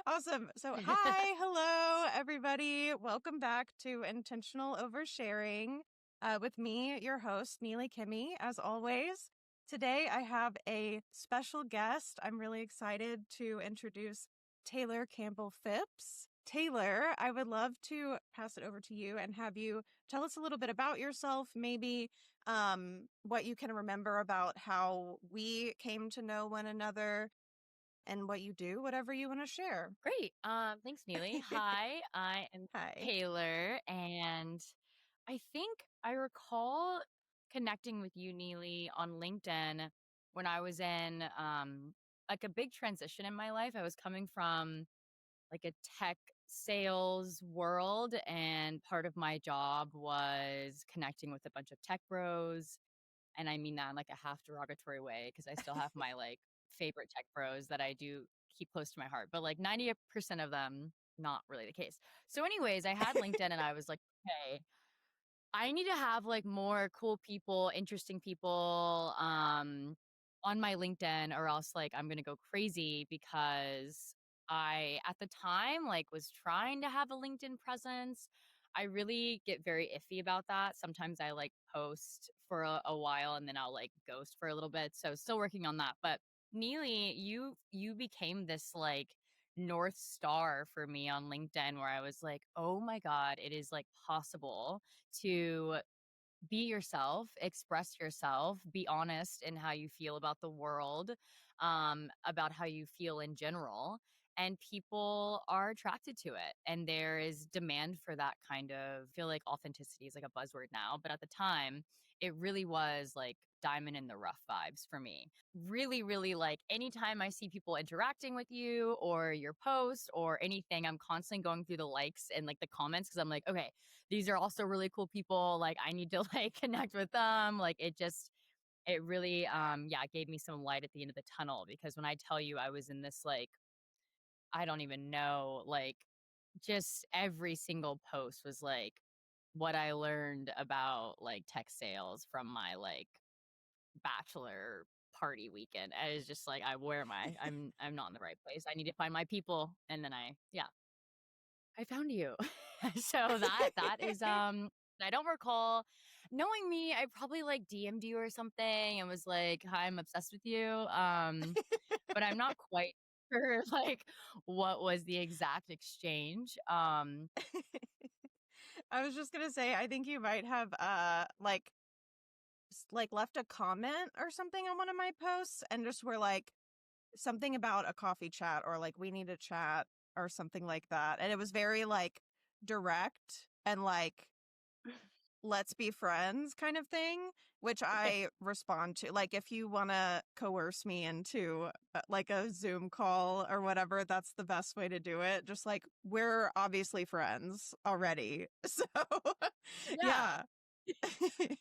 Awesome. So, hi, hello, everybody. Welcome back to Intentional Oversharing with me, your host, Neely Kimmy, as always. Today, I have a special guest. I'm really excited to introduce Taylor Campbell-Phipps. Taylor, I would love to pass it over to you and have you tell us a little bit about yourself, maybe what you can remember about how we came to know one another and what you do, whatever you want to share. Great. Thanks, Neely. Hi, I am Hi. Taylor, and I think I recall connecting with you, Neely, on LinkedIn when I was in like a big transition in my life. I was coming from like a tech sales world, and part of my job was connecting with a bunch of tech bros. And I mean that in like a half derogatory way because I still have my like favorite tech bros that I do keep close to my heart. But like 90% of them, not really the case. So, anyways, I had LinkedIn and I was like, hey, I need to have like more cool people, interesting people on my LinkedIn, or else like I'm gonna go crazy because I at the time like was trying to have a LinkedIn presence. I really get very iffy about that. Sometimes I like post for a while and then I'll like ghost for a little bit. So still working on that. But Neely, you became this like North Star for me on LinkedIn where I was like, oh my God, it is like possible to be yourself, express yourself, be honest in how you feel about the world, about how you feel in general. And people are attracted to it. And there is demand for that kind of, I feel like authenticity is like a buzzword now. But at the time, it really was like diamond in the rough vibes for me. Really, really like anytime I see people interacting with you or your post or anything, I'm constantly going through the likes and like the comments because I'm like, okay, these are also really cool people. Like I need to like connect with them. Like it really gave me some light at the end of the tunnel because when I tell you I was in this like I don't even know, like just every single post was like what I learned about like tech sales from my like bachelor party weekend. I was just like, where am I? I'm not in the right place. I need to find my people. And then I found you. So that is I don't recall knowing me, I probably like DM'd you or something and was like, "Hi, I'm obsessed with you." But I'm not quite sure like what was the exact exchange. I was just gonna say, I think you might have like left a comment or something on one of my posts and just were like something about a coffee chat or like we need to chat or something like that. And it was very like direct and like let's be friends kind of thing, which I respond to. Like, if you want to coerce me into like a Zoom call or whatever, that's the best way to do it. Just like, we're obviously friends already. So, Yeah. yeah.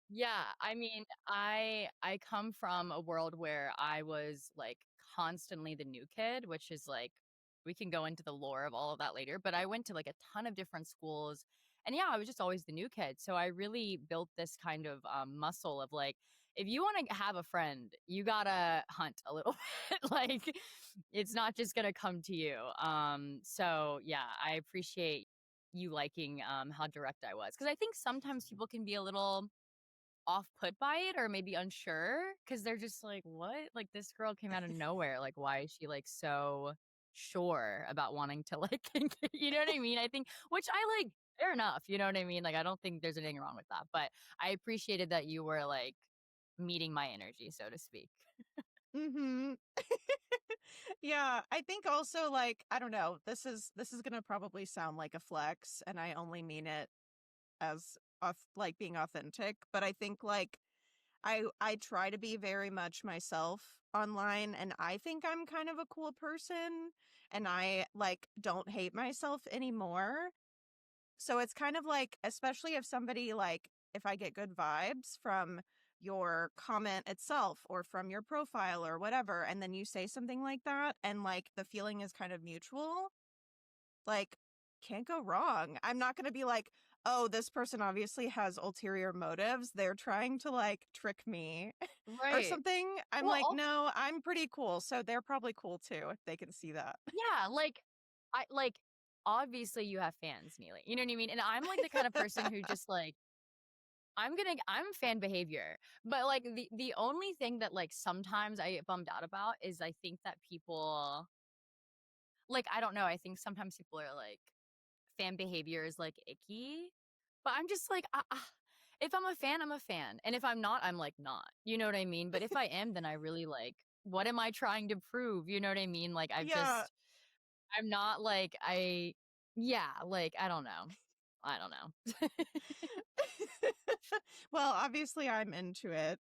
Yeah, I mean, I come from a world where I was like constantly the new kid, which is like we can go into the lore of all of that later, but I went to like a ton of different schools and yeah, I was just always the new kid. So I really built this kind of muscle of like if you want to have a friend, you got to hunt a little bit. Like it's not just going to come to you. So yeah, I appreciate you liking how direct I was because I think sometimes people can be a little off put by it or maybe unsure because they're just like, what? Like this girl came out of nowhere. Like, why is she like so sure about wanting to like, you know what I mean? I think, which I like, fair enough. You know what I mean? Like, I don't think there's anything wrong with that, but I appreciated that you were like meeting my energy, so to speak. hmm Yeah, I think also like, I don't know, this is going to probably sound like a flex and I only mean it as like being authentic, but I think like I try to be very much myself online and I think I'm kind of a cool person and I like don't hate myself anymore. So it's kind of like, especially if somebody like, if I get good vibes from your comment itself or from your profile or whatever, and then you say something like that and like the feeling is kind of mutual, like, can't go wrong. I'm not going to be like, oh, this person obviously has ulterior motives. They're trying to like trick me or Right. something. I'm Well, like, no, I'm pretty cool. So they're probably cool too if they can see that. yeah, like I like, obviously you have fans, Neely, you know what I mean? And I'm, like, the kind of person who just, like, I'm fan behavior, but, like, the only thing that, like, sometimes I get bummed out about is I think that people like, I don't know, I think sometimes people are like, fan behavior is, like, icky, but I'm just like, if I'm a fan, I'm a fan, and if I'm not, I'm, like, not, you know what I mean? But if I am, then I really, like, what am I trying to prove, you know what I mean? Like, Yeah. I'm not like, yeah, like, I don't know. I don't know. Well, obviously I'm into it,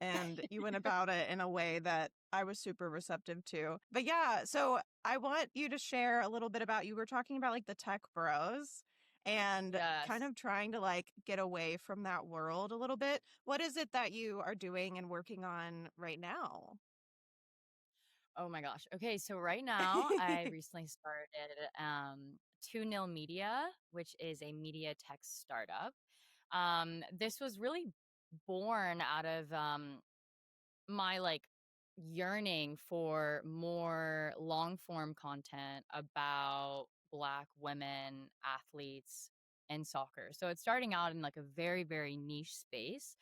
and you went about it in a way that I was super receptive to. But yeah, so I want you to share a little bit about you were talking about like the tech bros and kind Yes. of trying to like get away from that world a little bit. What is it that you are doing and working on right now? Oh my gosh. Okay, so right now I recently started 2 Nil Media, which is a media tech startup. This was really born out of my like yearning for more long form content about Black women athletes and soccer. So it's starting out in like a very, very niche space,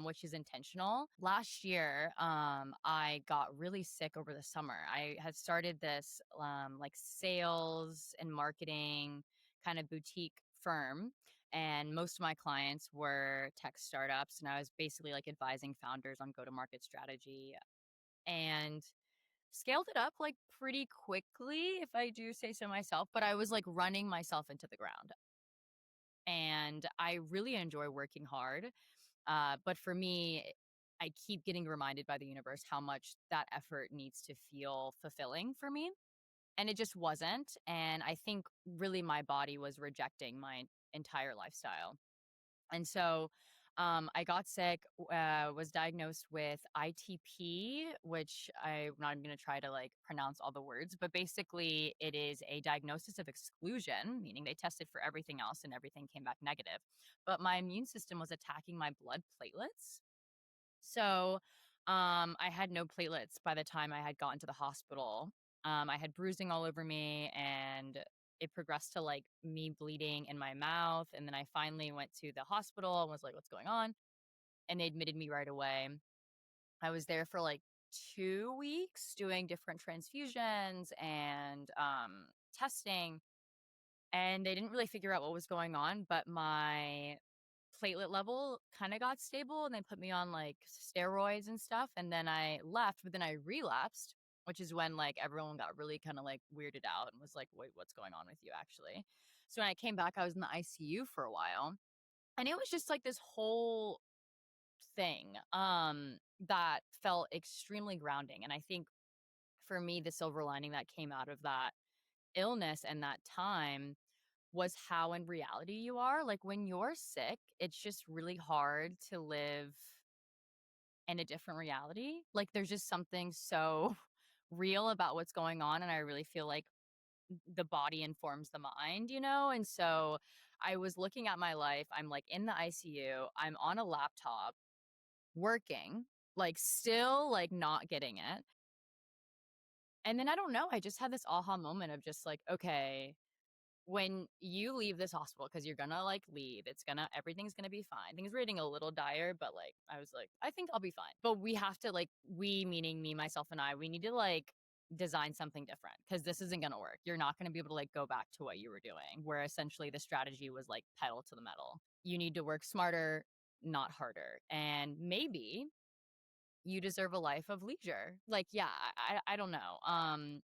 which is intentional. Last year, I got really sick over the summer. I had started this like sales and marketing kind of boutique firm, and most of my clients were tech startups, and I was basically like advising founders on go to market strategy, and scaled it up like pretty quickly, if I do say so myself, but I was like running myself into the ground. And I really enjoy working hard, but for me, I keep getting reminded by the universe how much that effort needs to feel fulfilling for me, and it just wasn't. And I think really my body was rejecting my entire lifestyle. And so, I got sick, was diagnosed with ITP, which I'm not even gonna try to, like, pronounce all the words, but basically it is a diagnosis of exclusion, meaning they tested for everything else and everything came back negative. But my immune system was attacking my blood platelets. So, I had no platelets by the time I had gotten to the hospital. I had bruising all over me, and it progressed to like me bleeding in my mouth. And then I finally went to the hospital and was like, what's going on? And they admitted me right away. I was there for like 2 weeks doing different transfusions and testing. And they didn't really figure out what was going on, but my platelet level kinda got stable, and they put me on, like, steroids and stuff, and then I left, but then I relapsed, which is when, like, everyone got really kinda, like, weirded out and was like, "Wait, what's going on with you, actually?" So when I came back, I was in the ICU for a while, and it was just, like, this whole thing, that felt extremely grounding, and I think for me, the silver lining that came out of that illness and that time was how in reality you are. Like, when you're sick, it's just really hard to live in a different reality. Like, there's just something so real about what's going on, and I really feel like the body informs the mind, you know? And so I was looking at my life, I'm, like, in the ICU, I'm on a laptop working, like, still, like, not getting it. And then I don't know, I just had this aha moment of just like, "Okay, when you leave this hospital, because 'cause you're gonna, like, leave, everything's gonna be fine." Things were getting a little dire, but, like, I was like, "I think I'll be fine." But we have to, like we meaning me, myself, and I, we need to, like, design something different because this isn't gonna work. You're not gonna be able to, like, go back to what you were doing, where essentially the strategy was, like, pedal to the metal. You need to work smarter, not harder, and maybe you deserve a life of leisure. Like, yeah, I don't know.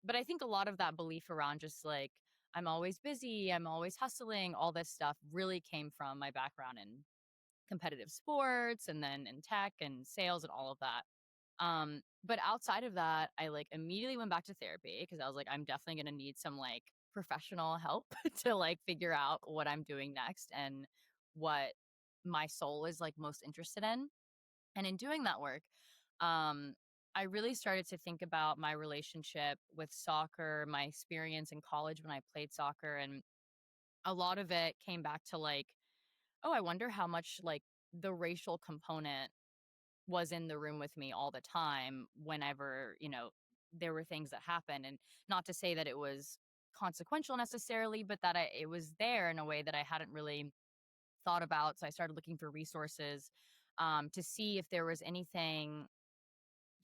But I think a lot of that belief around just like I'm always busy, I'm always hustling, all this stuff really came from my background in competitive sports and then in tech and sales and all of that. But outside of that, I like immediately went back to therapy because I was like, I'm definitely gonna need some like professional help to like figure out what I'm doing next and what my soul is like most interested in. And in doing that work, um, I really started to think about my relationship with soccer, my experience in college when I played soccer. And a lot of it came back to like, oh, I wonder how much like the racial component was in the room with me all the time whenever, there were things that happened. And not to say that it was consequential necessarily, but that it was there in a way that I hadn't really thought about. So I started looking for resources to see if there was anything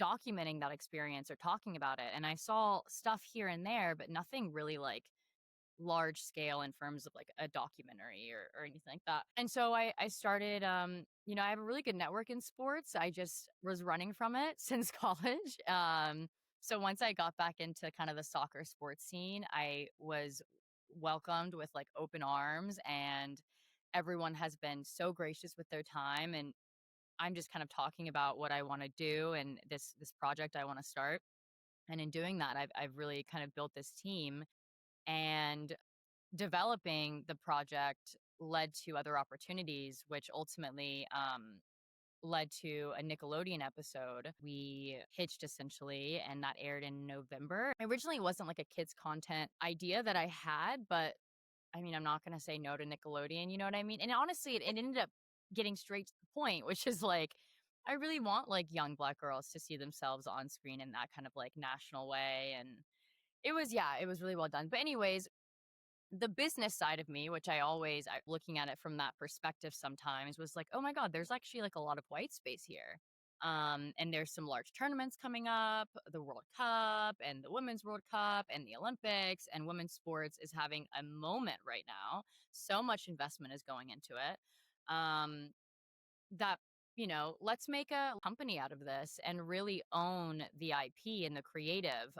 documenting that experience or talking about it. And I saw stuff here and there, but nothing really like large scale in terms of like a documentary or anything like that. And so I started I have a really good network in sports. I just was running from it since college. So once I got back into kind of the soccer sports scene, I was welcomed with like open arms, and everyone has been so gracious with their time, and I'm just kind of talking about what I want to do and this project I want to start. And in doing that, I've really kind of built this team, and developing the project led to other opportunities, which ultimately led to a Nickelodeon episode we pitched essentially, and that aired in November. Originally, it wasn't like a kids' content idea that I had, but I mean, I'm not going to say no to Nickelodeon, you know what I mean? And honestly, it ended up getting straight to the point, which is like, I really want like young Black girls to see themselves on screen in that kind of like national way. And it was really well done. But, anyways, the business side of me, which looking at it from that perspective sometimes, was like, oh my God, there's actually like a lot of white space here. And there's some large tournaments coming up, the World Cup and the Women's World Cup and the Olympics, and women's sports is having a moment right now. So much investment is going into it. Um, that, let's make a company out of this and really own the IP and the creative.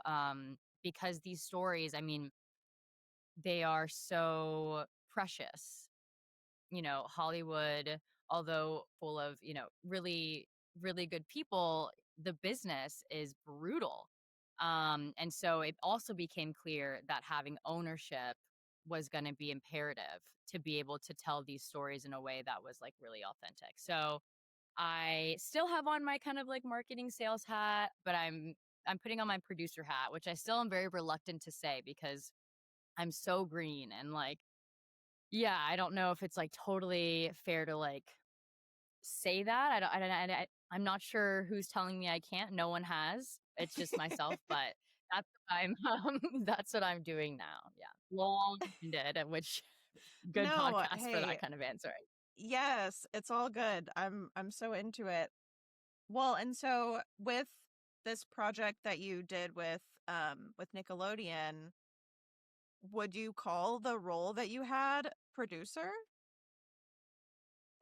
Because these stories, I mean, they are so precious. Hollywood, although full of, really, really good people, the business is brutal. And so it also became clear that having ownership was going to be imperative to be able to tell these stories in a way that was like really authentic. So I still have on my kind of like marketing sales hat, but I'm putting on my producer hat, which I still am very reluctant to say because I'm so green and like, yeah, I don't know if it's like totally fair to like say that. I'm not sure who's telling me I can't. No one has. It's just myself, but that's what I'm that's what I'm doing now. Yeah. Long-winded, which good No, podcast for that hey, kind of answering. yes, it's all good. I'm so into it. Well, and so with this project that you did with Nickelodeon, would you call the role that you had producer?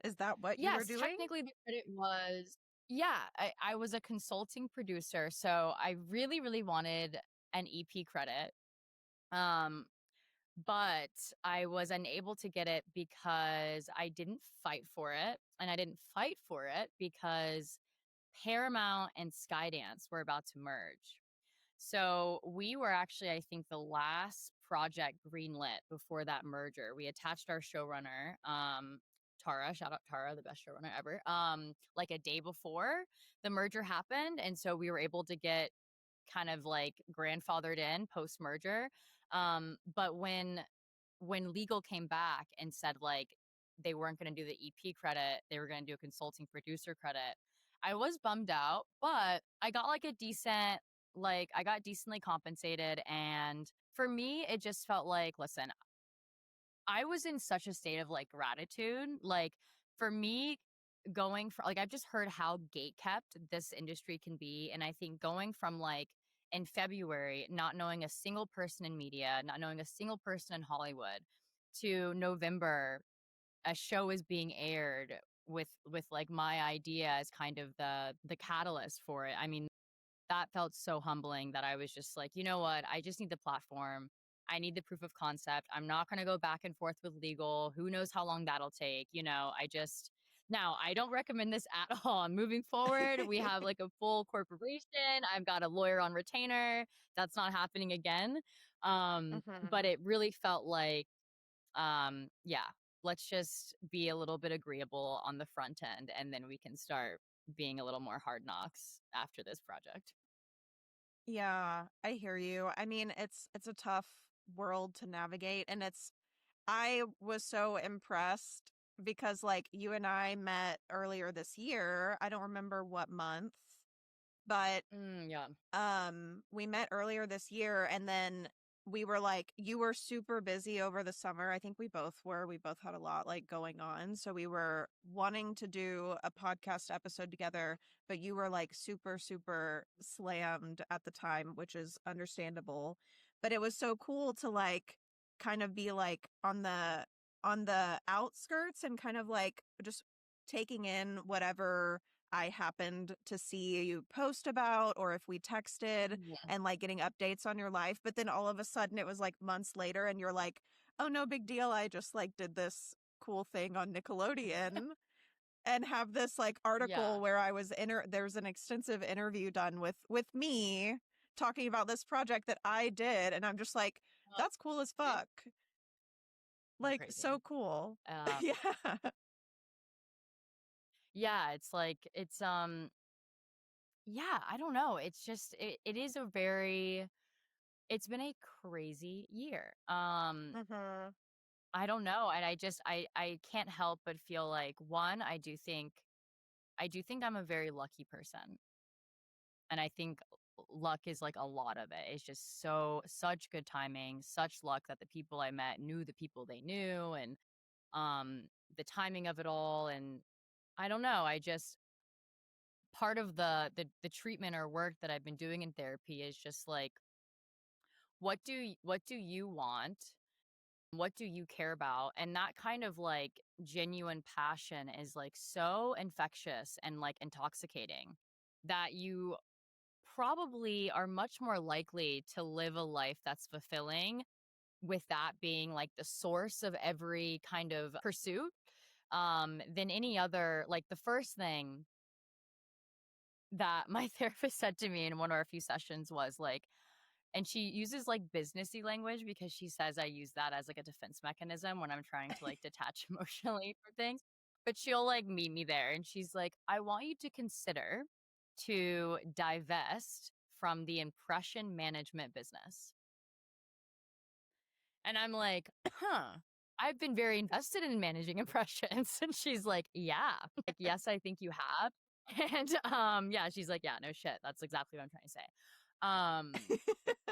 Is that what you were Yes, doing? technically the credit was, yeah, I was a consulting producer, so I really, really wanted an EP credit. Um, but I was unable to get it because I didn't fight for it. And I didn't fight for it because Paramount and Skydance were about to merge. So we were actually, I think, the last project greenlit before that merger. We attached our showrunner, Tara, shout out Tara, the best showrunner ever, like a day before the merger happened. And so we were able to get kind of like grandfathered in post merger. But when legal came back and said like they weren't going to do the EP credit, they were going to do a consulting producer credit. I was bummed out, but I got decently compensated. And for me, it just felt like, listen, I was in such a state of like gratitude. Like for me, going from like I've just heard how gate kept this industry can be. And I think going from like in February, not knowing a single person in media, not knowing a single person in Hollywood, to November, a show is being aired with like my idea as kind of the catalyst for it. I mean, that felt so humbling that I was just like, you know what? I just need the platform. I need the proof of concept. I'm not going to go back and forth with legal. Who knows how long that'll take? Now, I don't recommend this at all. Moving forward, we have like a full corporation. I've got a lawyer on retainer. That's not happening again. But Mhm. it really felt like, yeah, let's just be a little bit agreeable on the front end, and then we can start being a little more hard knocks after this project. Yeah, I hear you. I mean, it's a tough world to navigate, and I was so impressed because like you and I met earlier this year. I don't remember what month, but Yeah. we met earlier this year, and then we were like, you were super busy over the summer. I think we both were. We both had a lot like going on. So we were wanting to do a podcast episode together, but you were like super, super slammed at the time, which is understandable. But it was so cool to like kind of be like on the outskirts and kind of like just taking in whatever I happened to see you post about, or if we texted Yeah. and like getting updates on your life. But then all of a sudden it was like months later and you're like, oh, no big deal. I just like did this cool thing on Nickelodeon and have this like article Yeah. where I was there's an extensive interview done with me talking about this project that I did. And I'm just like, Oh, that's cool as it's fuck. so Like crazy. so cool. Um, Yeah. yeah, it's like yeah, I don't know. It's just it is a very it's been a crazy year. Mhm. I don't know, and I can't help but feel like one, I do think I'm a very lucky person. And I think luck is like a lot of it. It's just such good timing, such luck that the people I met knew the people they knew and the timing of it all. And I don't know, I just part of the treatment or work that I've been doing in therapy is just like what do you want? What do you care about? And that kind of like genuine passion is like so infectious and like intoxicating that you probably are much more likely to live a life that's fulfilling with that being like the source of every kind of pursuit than any other. Like the first thing that my therapist said to me in one of our few sessions was like, and she uses like businessy language because she says I use that as like a defense mechanism when I'm trying to like detach emotionally from things. But she'll like meet me there and she's like, I want you to consider to divest from the impression management business. And I'm like, huh. I've been very invested in managing impressions. And she's like, yeah. Like, yes, I think you have. And yeah, she's like, yeah, no shit. That's exactly what I'm trying to say. Um,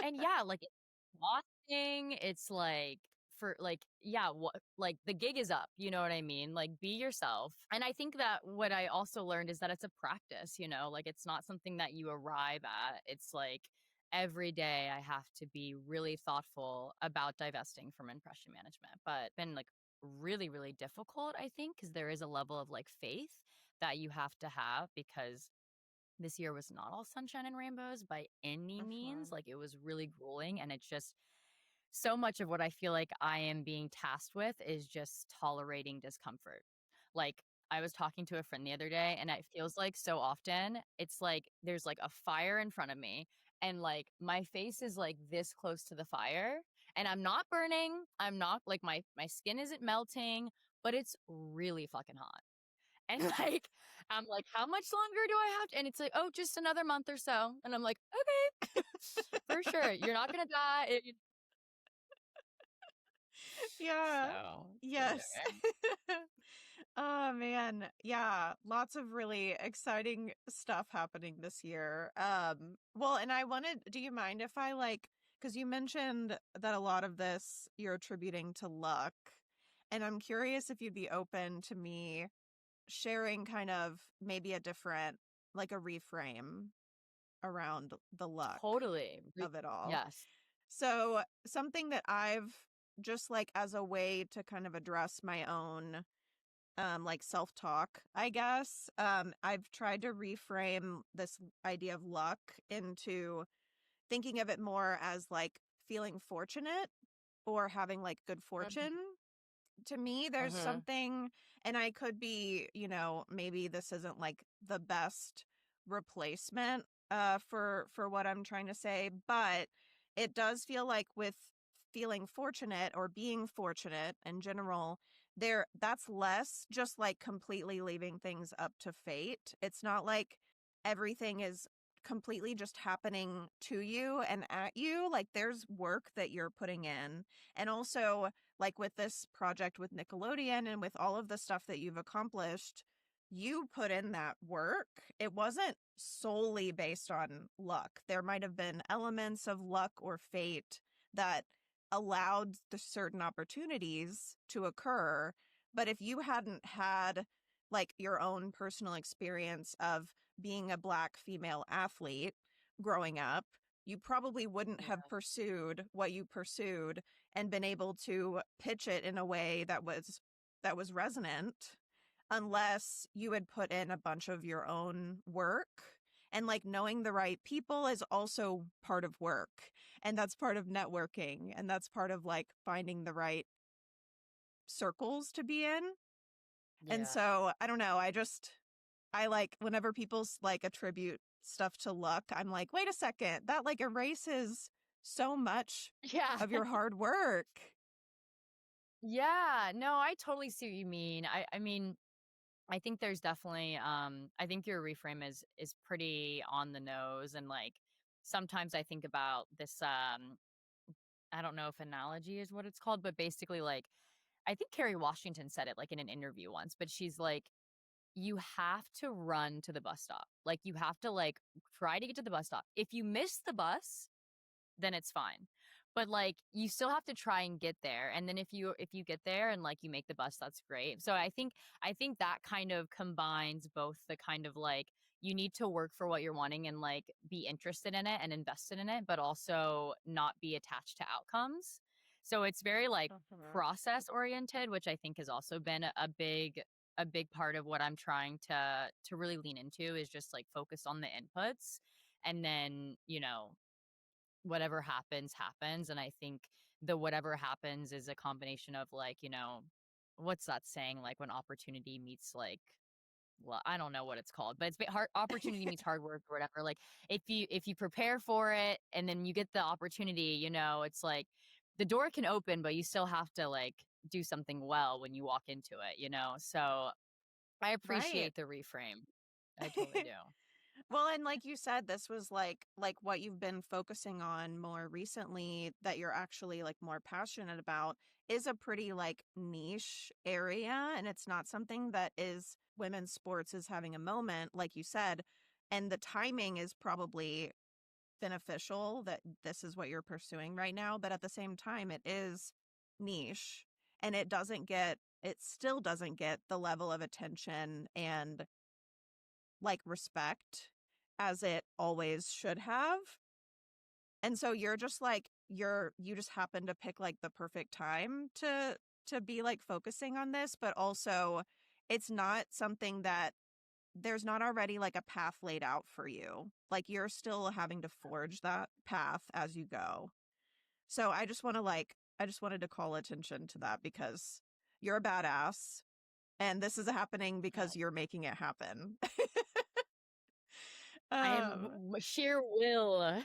and yeah, like it's exhausting. It's like for like, yeah, what like the gig is up, you know what I mean? Like be yourself. And I think that what I also learned is that it's a practice, like it's not something that you arrive at. It's like every day I have to be really thoughtful about divesting from impression management. But been like really, really difficult, I think, because there is a level of like faith that you have to have because this year was not all sunshine and rainbows by any means. Mhm. Like it was really grueling. And it's just so much of what I feel like I am being tasked with is just tolerating discomfort. Like I was talking to a friend the other day and it feels like so often it's like there's like a fire in front of me and like my face is like this close to the fire and I'm not burning. I'm not like my skin isn't melting, but it's really fucking hot. And, like, I'm like, "How much longer do I have to?" And it's like, "Oh, just another month or so." And I'm like, "Okay, for sure. You're not gonna die." Yeah. So, Yes. whatever. Oh man. Yeah, lots of really exciting stuff happening this year. Well, and I wanted, do you mind if I like, because you mentioned that a lot of this you're attributing to luck, and I'm curious if you'd be open to me sharing kind of maybe a different, like a reframe around the luck Totally. of it all. Yes. So, something that I've just like as a way to kind of address my own like self-talk, I guess, I've tried to reframe this idea of luck into thinking of it more as like feeling fortunate or having like good Mhm. fortune. To me, there's Mhm. something, and I could be, maybe this isn't like the best replacement for what I'm trying to say, but it does feel like with feeling fortunate or being fortunate in general, that's less just like completely leaving things up to fate. It's not like everything is completely just happening to you and at you. Like there's work that you're putting in. And also, like with this project with Nickelodeon and with all of the stuff that you've accomplished, you put in that work. It wasn't solely based on luck. There might have been elements of luck or fate that allowed the certain opportunities to occur. But if you hadn't had like your own personal experience of being a Black female athlete growing up, you probably wouldn't have Yeah. pursued what you pursued and been able to pitch it in a way that was resonant unless you had put in a bunch of your own work. And like knowing the right people is also part of work. And that's part of networking. And that's part of like finding the right circles to be in. And Yeah. so I don't know. I like whenever people like attribute stuff to luck, I'm like, wait a second, that like erases so much Yeah. of your hard work. Yeah. No, I totally see what you mean. I mean, I think there's definitely I think your reframe is pretty on the nose, and like sometimes I think about this I don't know if analogy is what it's called, but basically like I think Kerry Washington said it like in an interview once, but she's like, you have to run to the bus stop. Like you have to like try to get to the bus stop. If you miss the bus, then it's fine. But, like, you still have to try and get there, and then if you get there and, like, you make the bus, that's great. So I think that kind of combines both the kind of, like, you need to work for what you're wanting and, like, be interested in it and invested in it, but also not be attached to outcomes. So it's very, like, Mhm. process oriented, which I think has also been a big part of what I'm trying to really lean into is just, like, focus on the inputs and then, whatever happens, happens. And I think the whatever happens is a combination of like, what's that saying? Like when opportunity meets like, well, I don't know what it's called, but it's hard opportunity meets hard work or whatever. Like if you prepare for it and then you get the opportunity, it's like the door can open, but you still have to like do something well when you walk into it. So I Right. appreciate the reframe. I totally do. Well, and like you said, this was like what you've been focusing on more recently that you're actually like more passionate about is a pretty like niche area, and it's not something that is women's sports is having a moment like you said, and the timing is probably beneficial that this is what you're pursuing right now, but at the same time it is niche and it still doesn't get the level of attention and like respect as it always should have. And so you're just like you just happen to pick like the perfect time to be like focusing on this, but also it's not something that there's not already like a path laid out for you. Like you're still having to forge that path as you go. So I just wanted to call attention to that because you're a badass and this is happening because you're making it happen. I am um sheer will.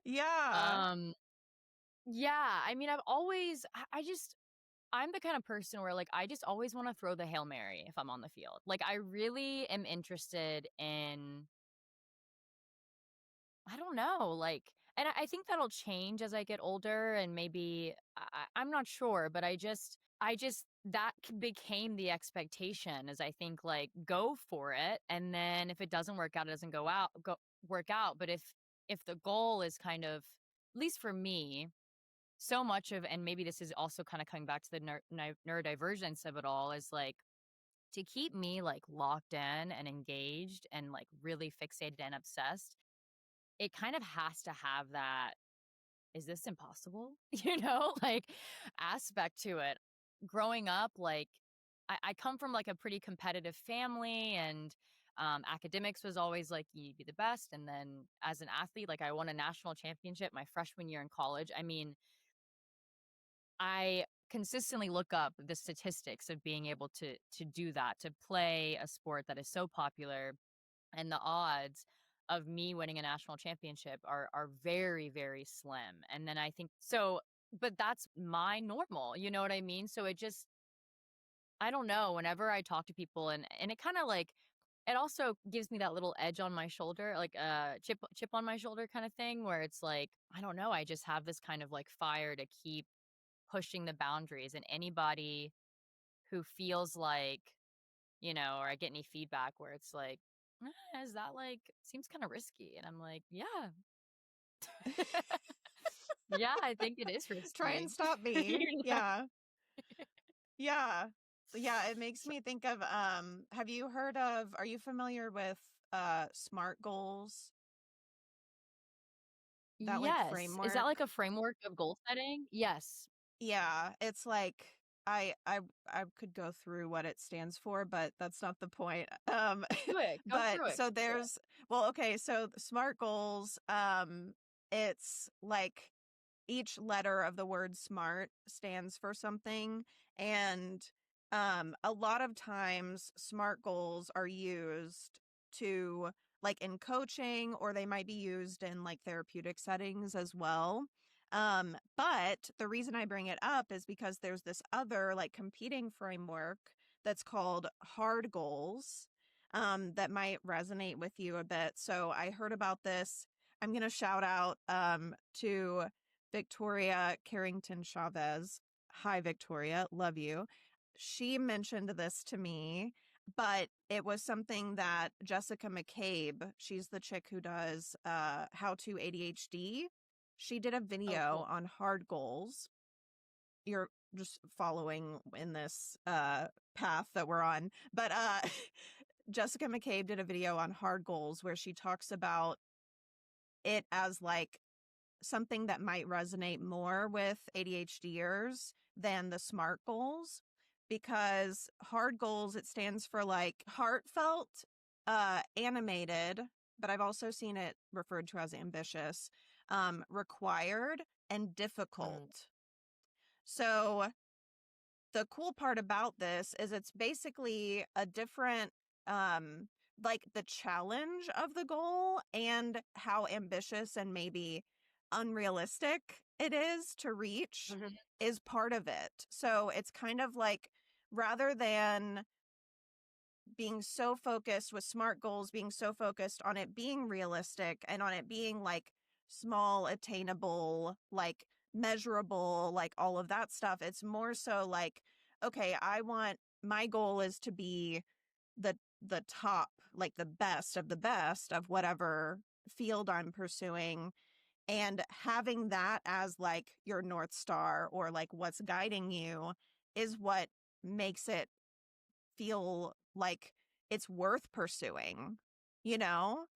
yeah. um Yeah, I mean, I've always I just I'm the kind of person where, like, I just always wanna throw the Hail Mary if I'm on the field. Like, I really am interested in I don't know, like and I think that'll change as I get older and maybe I'm not sure, but I just that became the expectation is I think, like, go for it, and then if it doesn't work out, it doesn't go work out, but if the goal is kind of at least for me so much of and maybe this is also kind of coming back to the neurodivergence of it all is like to keep me like locked in and engaged and like really fixated and obsessed it kind of has to have that is this impossible like aspect to it growing up like I come from like a pretty competitive family and academics was always like you be the best and then as an athlete like I won a national championship my freshman year in college I mean I consistently look up the statistics of being able to do that, to play a sport that is so popular, and the odds of me winning a national championship are very, very slim. And then I think so but that's my normal, you know what I mean? So it just I don't know, whenever I talk to people and it kinda like it also gives me that little edge on my shoulder, like a chip on my shoulder kind of thing where it's like, I don't know, I just have this kind of like fire to keep pushing the boundaries and anybody who feels like, or I get any feedback where it's like, is that like seems kind of risky? And I'm like, yeah. Yeah, I think it is Try and risky. stop me. You know? Yeah. Yeah. Yeah, it makes me think of have you heard of are you familiar with SMART goals? That like Yes. Is that like framework? a framework of goal setting? Yes. Yeah, it's like I could go through what it stands for, but that's not the point. Do it. Go But through it. so Go through it. there's well, okay, so the SMART goals, it's like each letter of the word smart stands for something. And a lot of times, SMART goals are used to, like in coaching, or they might be used in like therapeutic settings as well. But the reason I bring it up is because there's this other like competing framework that's called hard goals that might resonate with you a bit. So I heard about this. I'm going to shout out to Victoria Carrington Chavez. Hi, Victoria. Love you. She mentioned this to me, but it was something that Jessica McCabe, she's the chick who does How to ADHD. She did a Oh, video cool. on hard goals. You're just following in this path that we're on. But Jessica McCabe did a video on hard goals where she talks about it as like something that might resonate more with ADHDers than the SMART goals, because hard goals, it stands for like heartfelt, animated, but I've also seen it referred to as ambitious, required, and Mm. difficult. So the cool part about this is it's basically a different like the challenge of the goal and how ambitious and maybe unrealistic it is to reach Mhm. is part of it. So it's kind of like rather than being so focused with SMART goals, being so focused on it being realistic and on it being like small, attainable, like measurable, like all of that stuff. It's more so like, okay, I want my goal is to be the top, like the best of whatever field I'm pursuing. And having that as like your North Star or like what's guiding you is what makes it feel like it's worth pursuing, you know?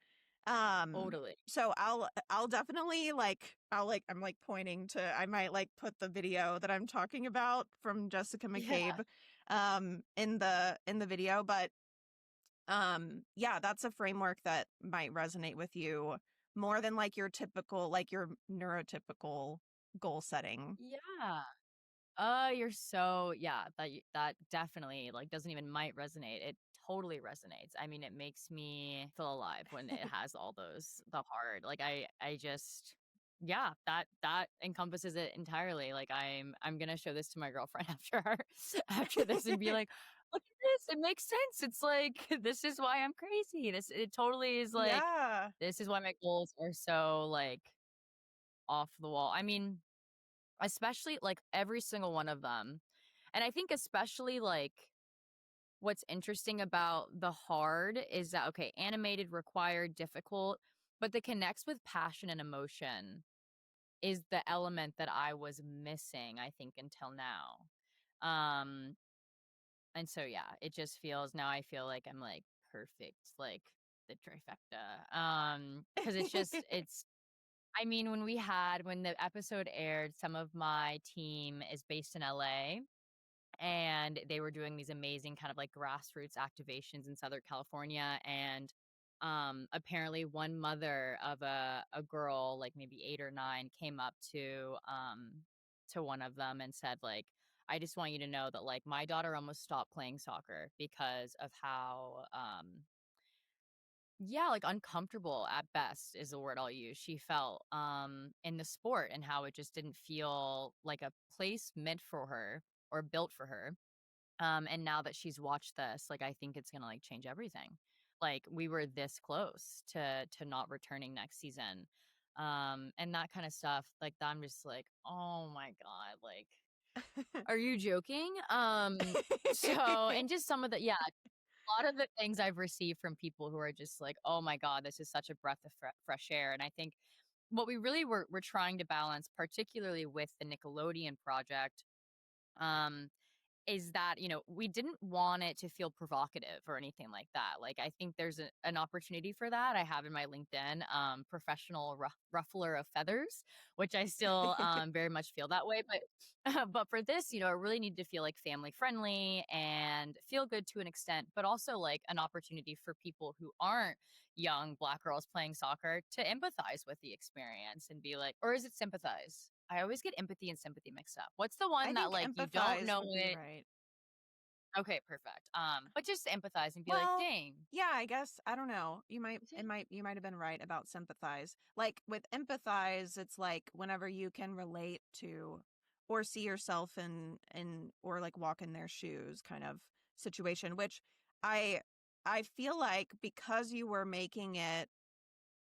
Totally. So I'll definitely like I'm like pointing to I might like put the video that I'm talking about from Jessica Yeah. McCabe in the video, but yeah, that's a framework that might resonate with you more than like your typical like your neurotypical goal setting. Yeah. You're so yeah, that definitely, like, doesn't even might resonate, it totally resonates. I mean, it makes me feel alive when it has all those the heart, like, I just yeah, that encompasses it entirely, like, I'm gonna show this to my girlfriend after this and be like, "Look at this, it makes sense, it's like, this is why I'm crazy, this it totally is like, Yeah. this is why my goals are so, like, off the wall." I mean especially, like, every single one of them. And I think especially, like, what's interesting about the hard is that, okay, animated, required, difficult, but the connects with passion and emotion is the element that I was missing, I think, until now. Um, and so, yeah, it just feels now I feel like I'm, like, perfect, like, the trifecta. Because it's I mean, when the episode aired, some of my team is based in LA, and they were doing these amazing kind of like grassroots activations in Southern California, and, apparently one mother of a girl, like maybe 8 or 9, came up to one of them and said, like, "I just want you to know that, like, my daughter almost stopped playing soccer because of how, yeah, like, uncomfortable at best is the word I'll use. She felt, in the sport and how it just didn't feel like a place meant for her or built for her. And now that she's watched this, like, I think it's gonna, like, change everything. Like, we were this close to not returning next season. And that kinda stuff, like, I'm just like, "Oh my god, like, are you joking?" So and just some of the yeah, a lot of the things I've received from people who are just like, "Oh my god, this is such a breath of fresh air," and I think what we really were trying to balance, particularly with the Nickelodeon project, um, is that, we didn't want it to feel provocative or anything like that. Like, I think there's an opportunity for that. I have in my LinkedIn, professional ruffler of feathers, which I still very much feel that way. But but for this, it really needed to feel like family friendly and feel good to an extent, but also like an opportunity for people who aren't young Black girls playing soccer to empathize with the experience and be like, or is it sympathize? I always get empathy and sympathy mixed up. What's the I one that think like you don't empathize know would be it? right. Okay, perfect. But just empathize and be like, Well, "Dang." yeah, I guess I don't know. Is it? You might have been right about sympathize. Like with empathize, it's like whenever you can relate to or see yourself in or like walk in their shoes kind of situation, which I I feel like because you were making it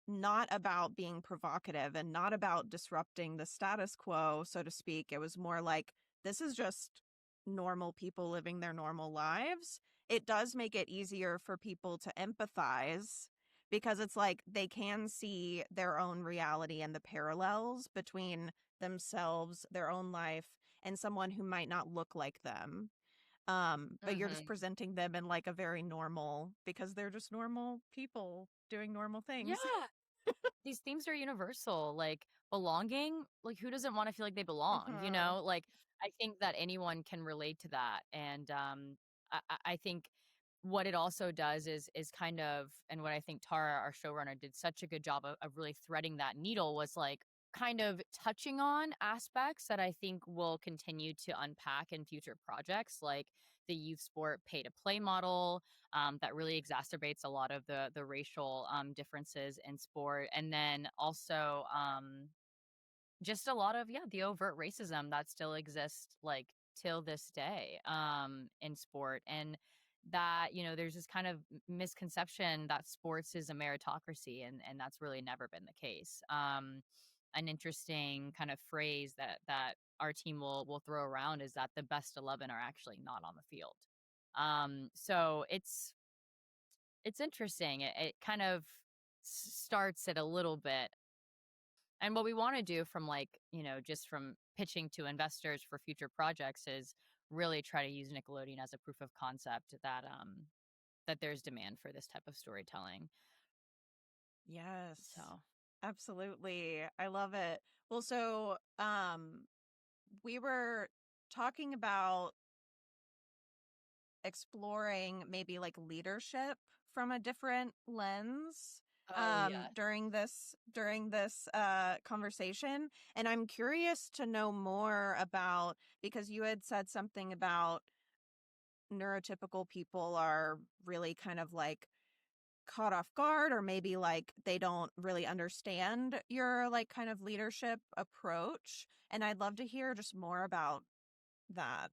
not about being provocative and not about disrupting the status quo, so to speak. It was more like, this is just normal people living their normal lives. It does make it easier for people to empathize because it's like they can see their own reality and the parallels between themselves, their own life, and someone who might not look like them. But you're just Mhm. presenting them in like a very normal, because they're just normal people doing normal things. Yeah. These themes are universal, like belonging, like who doesn't wanna feel like they belong, you Uh-huh. know? Like, I think that anyone can relate to that, and, I think what it also does is kind of, and what I think Tara, our showrunner, did such a good job of really threading that needle was, like, kind of touching on aspects that I think will continue to unpack in future projects, like the youth sport pay-to-play model, that really exacerbates a lot of the racial differences in sport, and then also just a lot of, yeah, the overt racism that still exists like till this day in sport, and that there's this kind of misconception that sports is a meritocracy, and that's really never been the case. An interesting kind of phrase that our team will throw around is that the best 11 are actually not on the field. So it's interesting. It kind of starts it a little bit. And what we want to do from like, just from pitching to investors for future projects is really try to use Nickelodeon as a proof of concept that there's demand for this type of storytelling. Yes, So, absolutely. I love it. Well, so we were talking about exploring maybe like leadership from a different lens oh yeah. during this conversation, and I'm curious to know more about, because you had said something about neurotypical people are really kind of like caught off guard, or maybe like they don't really understand your like kind of leadership approach, and I'd love to hear just more about that.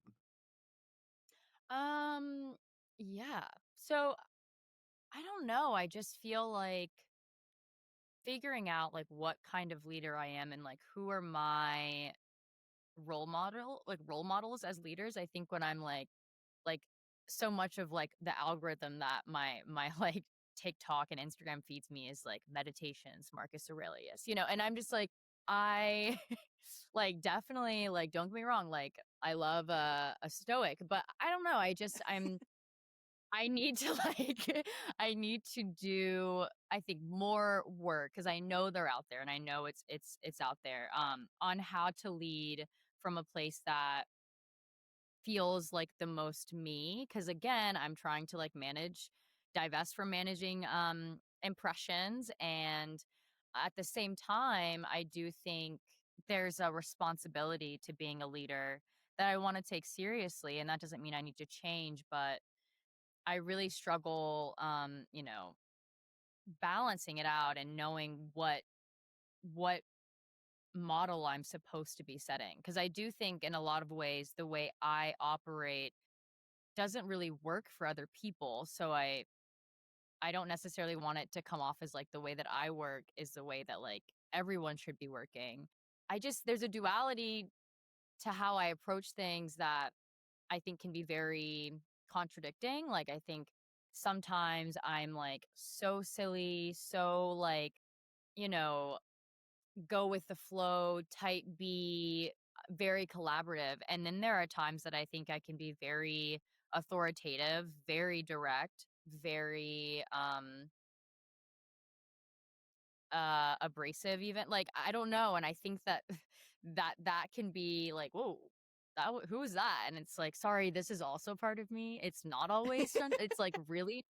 Um yeah. So I don't know. I just feel like figuring out like what kind of leader I am and like who are my role models as leaders. I think when I'm like so much of like the algorithm that my like TikTok and Instagram feeds me is like meditations, Marcus Aurelius, and I'm just like, I like definitely, like, don't get me wrong, like I love a stoic, but I don't know, I need to like I need to do, I think, more work because I know they're out there and I know it's out there on how to lead from a place that feels like the most me, because again, I'm trying to like divest from managing impressions, and at the same time I do think there's a responsibility to being a leader that I want to take seriously, and that doesn't mean I need to change, but I really struggle balancing it out and knowing what model I'm supposed to be setting, because I do think in a lot of ways the way I operate doesn't really work for other people. So I don't necessarily want it to come off as like the way that I work is the way that like everyone should be working. I just there's a duality to how I approach things that I think can be very contradicting. Like I think sometimes I'm like so silly, so like, you know, go with the flow, type B, very collaborative. And then there are times that I think I can be very authoritative, very direct, very abrasive even. Like, I don't know, and I think that that can be like, "Whoa, who is that?" And it's like, "Sorry, this is also part of me." It's not always done. It's like, really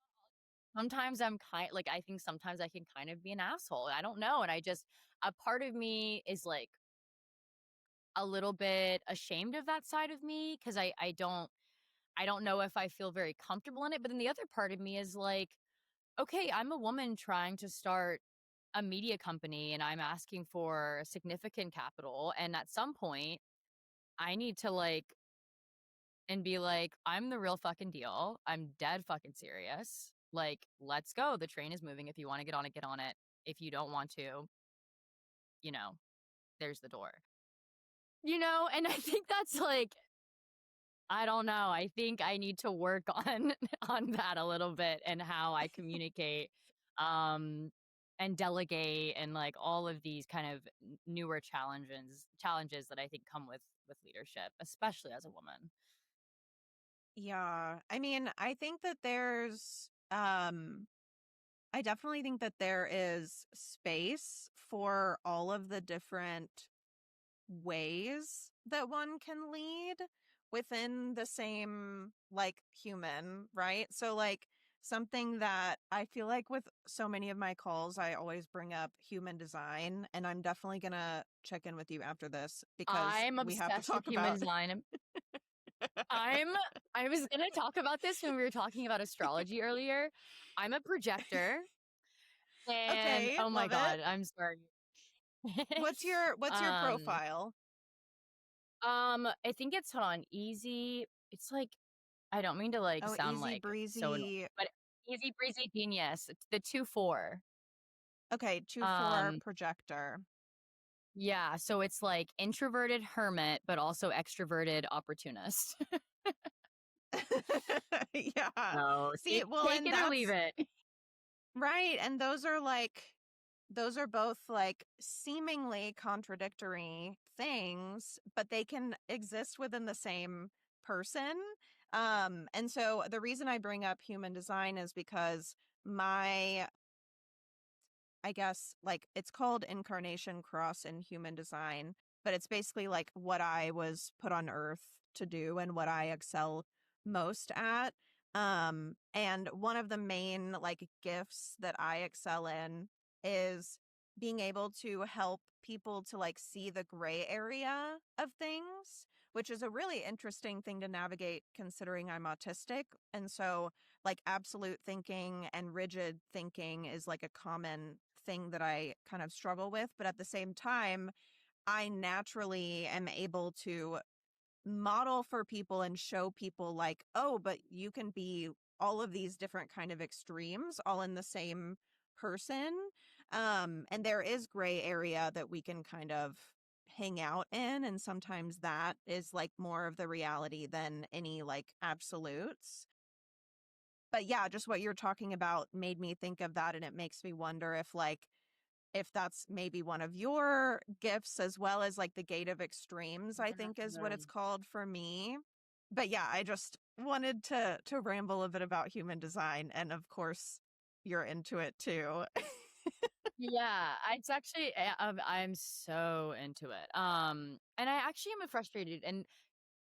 sometimes I think sometimes I can kind of be an asshole. I don't know, and I just a part of me is like a little bit ashamed of that side of me because I don't know if I feel very comfortable in it. But then the other part of me is like, okay, I'm a woman trying to start a media company and I'm asking for significant capital. And at some point, I need to and be like, I'm the real fucking deal. I'm dead fucking serious. Like, let's go. The train is moving. If you want to get on it, get on it. If you don't want to, you know, there's the door. And I think that's like I don't know. I think I need to work on on that a little bit and how I communicate um and delegate and like all of these kind of newer challenges that I think come with leadership, especially as a woman. Yeah. I mean, I definitely think that there is space for all of the different ways that one can lead within the same like human, right? So like something that I feel like with so many of my calls, I always bring up human design, and I'm definitely gonna check in with you after this because I'm we have to obsessed with talk human about. design. I'm I was going to talk about this when we were talking about astrology earlier. I'm a projector and Okay, oh my love it. god, I'm sorry. What's your um profile? I think it's on easy. It's like I don't mean to like Oh, sound easy like so annoying, breezy. but easy breezy genius. It's the 2-4. Okay, 2-4 Um projector. yeah, so it's like introverted hermit but also extroverted opportunist. Yeah. So See, well, take and it or leave that's it. right. And those are both like seemingly contradictory things, but they can exist within the same person. And so the reason I bring up human design is because my I guess like it's called incarnation cross in human design, but it's basically like what I was put on earth to do and what I excel most at. And one of the main like gifts that I excel in is being able to help people to like see the gray area of things, which is a really interesting thing to navigate considering I'm autistic. And so like absolute thinking and rigid thinking is like a common thing that I kind of struggle with. But at the same time, I naturally am able to model for people and show people like, oh, but you can be all of these different kind of extremes all in the same person. And there is gray area that we can kind of hang out in. And sometimes that is like more of the reality than any like absolutes. But yeah, just what you're talking about made me think of that. And it makes me wonder if like, if that's maybe one of your gifts as well as like the gate of extremes, I think is what it's Mm. called for me. But yeah, I just wanted to ramble a bit about human design. And of course, you're into it too. Yeah, it's actually I'm so into it. And I actually am frustrated. And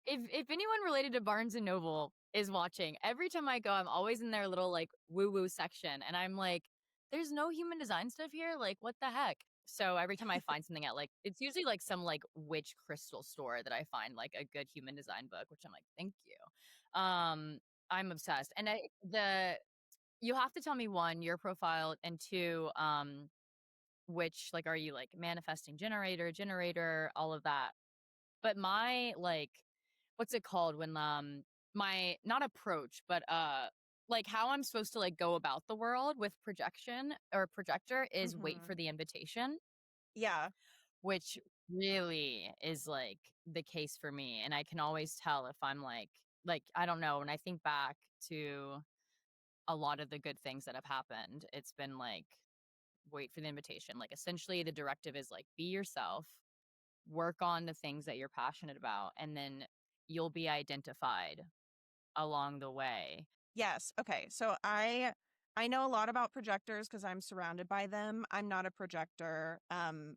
if anyone related to Barnes and Noble is watching, every time I go, I'm always in their little like woo woo section, and I'm like, "There's no human design stuff here. Like, what the heck?" So every time I find something at like, it's usually like some like witch crystal store that I find like a good human design book, which I'm like, "Thank you." I'm obsessed, and the you have to tell me one your profile and two which like are you like manifesting generator all of that, but my like what's it called when my not approach but like how I'm supposed to like go about the world with projection or projector is wait Hmm. for the invitation, Yeah. which really is like the case for me, and I can always tell if I'm like I don't know, when I think back to a lot of the good things that have happened, it's been like wait for the invitation. Like, essentially, the directive is like, be yourself, work on the things that you're passionate about, and then you'll be identified along the way. Yes. Okay. So I know a lot about projectors because I'm surrounded by them. I'm not a projector.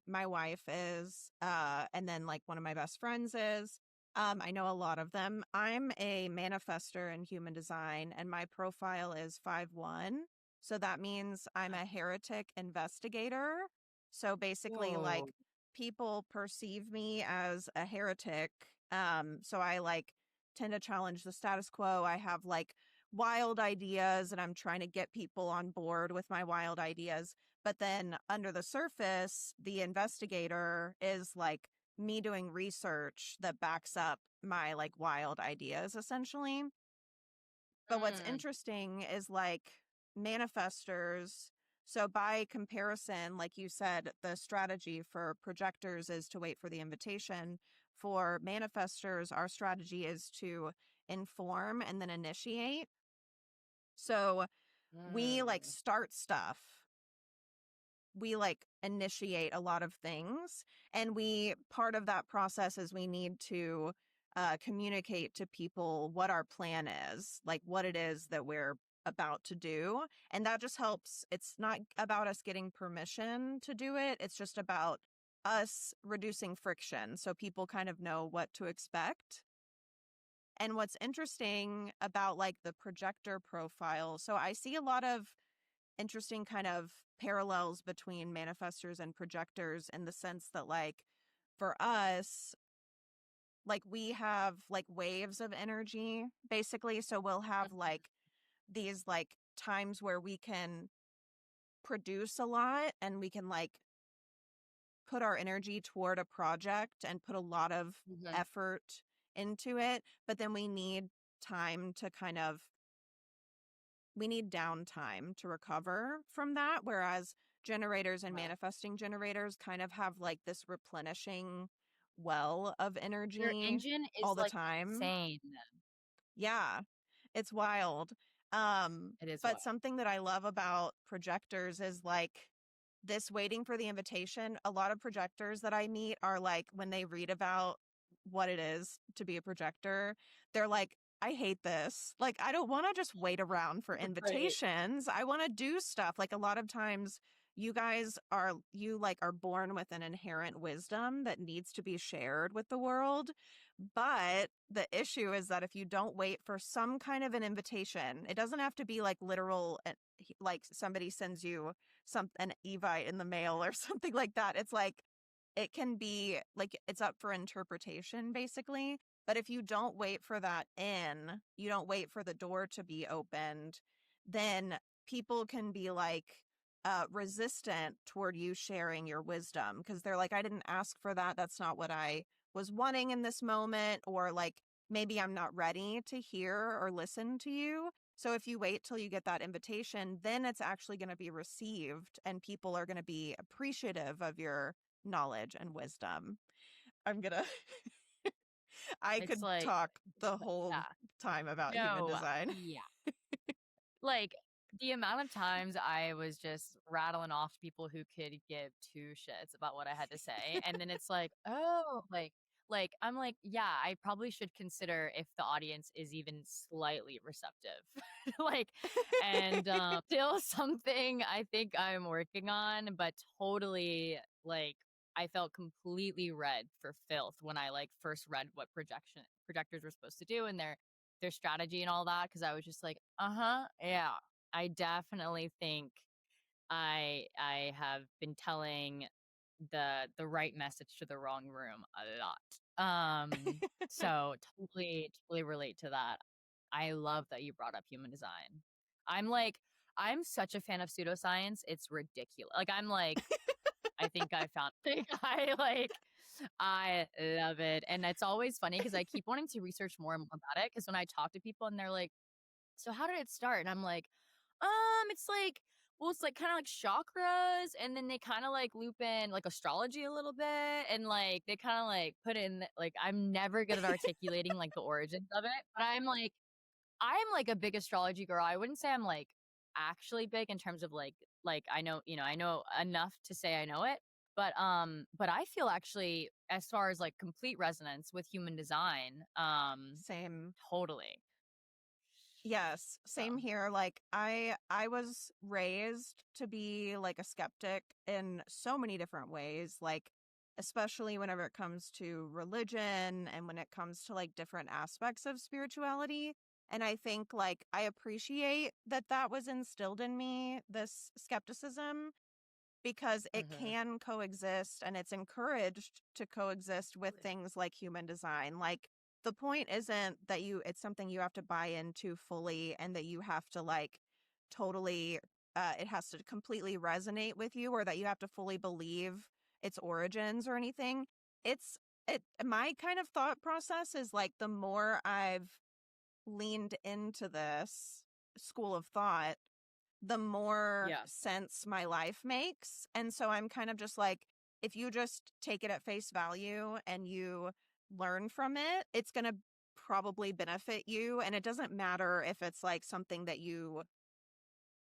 My wife is, and then like one of my best friends is. I know a lot of them. I'm a manifester in human design, and my profile is 5-1. So that means I'm a heretic investigator. So basically, Whoa. like people perceive me as a heretic. So I like tend to challenge the status quo. I have like wild ideas and I'm trying to get people on board with my wild ideas. But then under the surface, the investigator is like me doing research that backs up my like wild ideas essentially. But what's Mm, interesting is like manifestors. So, by comparison, like you said, the strategy for projectors is to wait for the invitation. For manifestors, our strategy is to inform and then initiate. So, we like mm, start stuff, we like initiate a lot of things, and we part of that process is we need to communicate to people what our plan is, like what it is that we're about to do. And that just helps. It's not about us getting permission to do it, it's just about us reducing friction so people kind of know what to expect. And what's interesting about like the projector profile, so I see a lot of interesting kind of parallels between manifestors and projectors in the sense that like for us, like we have like waves of energy basically. So we'll have mhm, like these like times where we can produce a lot and we can like put our energy toward a project and put a lot of mhm, effort into it, but then time to kind of we need downtime to recover from that. Whereas generators and right. manifesting generators kind of have like this replenishing well of Your energy engine is, all the like, time. insane. Yeah, it's wild. It is But wild. something that I love about projectors is like this waiting for the invitation. A lot of projectors that I meet are like, when they read about what it is to be a projector, they're like, I hate this. Like, I don't want to just wait around for Right. invitations. I want to do stuff. Like, a lot of times, you like are born with an inherent wisdom that needs to be shared with the world. But the issue is that if you don't wait for some kind of an invitation, it doesn't have to be like literal, like somebody sends you an evite in the mail or something like that. It's like it can be like it's up for interpretation basically. But if you don't wait for that you don't wait for the door to be opened, then people can be like resistant toward you sharing your wisdom because they're like, I didn't ask for that. That's not what I was wanting in this moment. Or like, maybe I'm not ready to hear or listen to you. So if you wait till you get that invitation, then it's actually going to be received and people are going to be appreciative of your knowledge and wisdom. I'm going to, I It's could like talk it's the like whole yeah. time about human No. design. Yeah. Like, the amount of times I was just rattling off people who could give two shits about what I had to say, and then it's like, "Oh," I'm like, "Yeah, I probably should consider if the audience is even slightly receptive." Like, and, still something I think I'm working on, but totally, like, I felt completely read for filth when I, like, first read what projectors were supposed to do and their strategy and all that because I was just like, uh-huh, yeah. I definitely think I have been telling the right message to the wrong room a lot. So totally relate to that. I love that you brought up human design. I'm like, I'm such a fan of pseudoscience. It's ridiculous. Like I'm like, I think I found I love it. And it's always funny because I keep wanting to research more and more about it. Cause when I talk to people and they're like, so how did it start? And I'm like, it's like, well, it's like kind of like chakras, and then they kind of like loop in like astrology a little bit, and like they kind of like put in like I'm never good at articulating like the origins of it, but I'm like a big astrology girl. I wouldn't say I'm like actually big in terms of like like, I know enough to say I know it, but I feel actually as far as, like, complete resonance with human design, Same. totally. Yes, So same here. Like I was raised to be like a skeptic in so many different ways, like especially whenever it comes to religion and when it comes to like different aspects of spirituality. And I think like I appreciate that that was instilled in me, this skepticism, because it Mhm. can coexist and it's encouraged to coexist with Totally. things like human design. Like the point isn't that it's something you have to buy into fully and that you have to like totally it has to completely resonate with you or that you have to fully believe its origins or anything. It's it my kind of thought process is like the more I've leaned into this school of thought, the more Yeah. sense my life makes. And so I'm kind of just like, if you just take it at face value and you learn from it, it's going to probably benefit you. And it doesn't matter if it's like something that you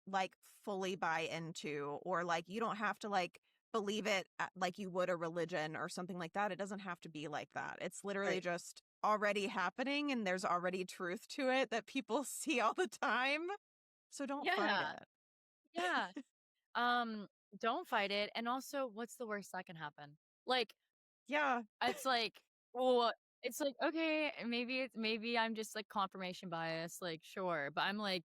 like fully buy into, or like you don't have to like believe it like you would a religion or something like that. It doesn't have to be like that. It's literally Right. just already happening and there's already truth to it that people see all the time. So don't fight Yeah. it. Yeah. Um, don't fight it, and also, what's the worst that can happen? Like, Yeah. it's like, well, it's like, okay, maybe I'm just, like, confirmation bias, like, sure, but I'm like,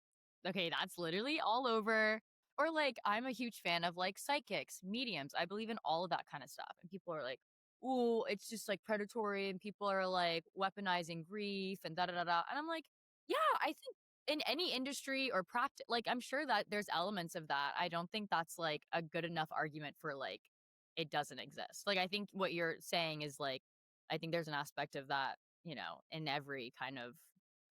okay, that's literally all over. Or, like, I'm a huge fan of, like, psychics, mediums, I believe in all of that kinda stuff, and people are like, "Ooh, it's just, like, predatory," and people are, like, weaponizing grief and da da da da, and I'm like, yeah, I think in any industry or like, I'm sure that there's elements of that. I don't think that's, like, a good enough argument for, like, it doesn't exist. Like, I think what you're saying is, like, I think there's an aspect of that, in every kind of,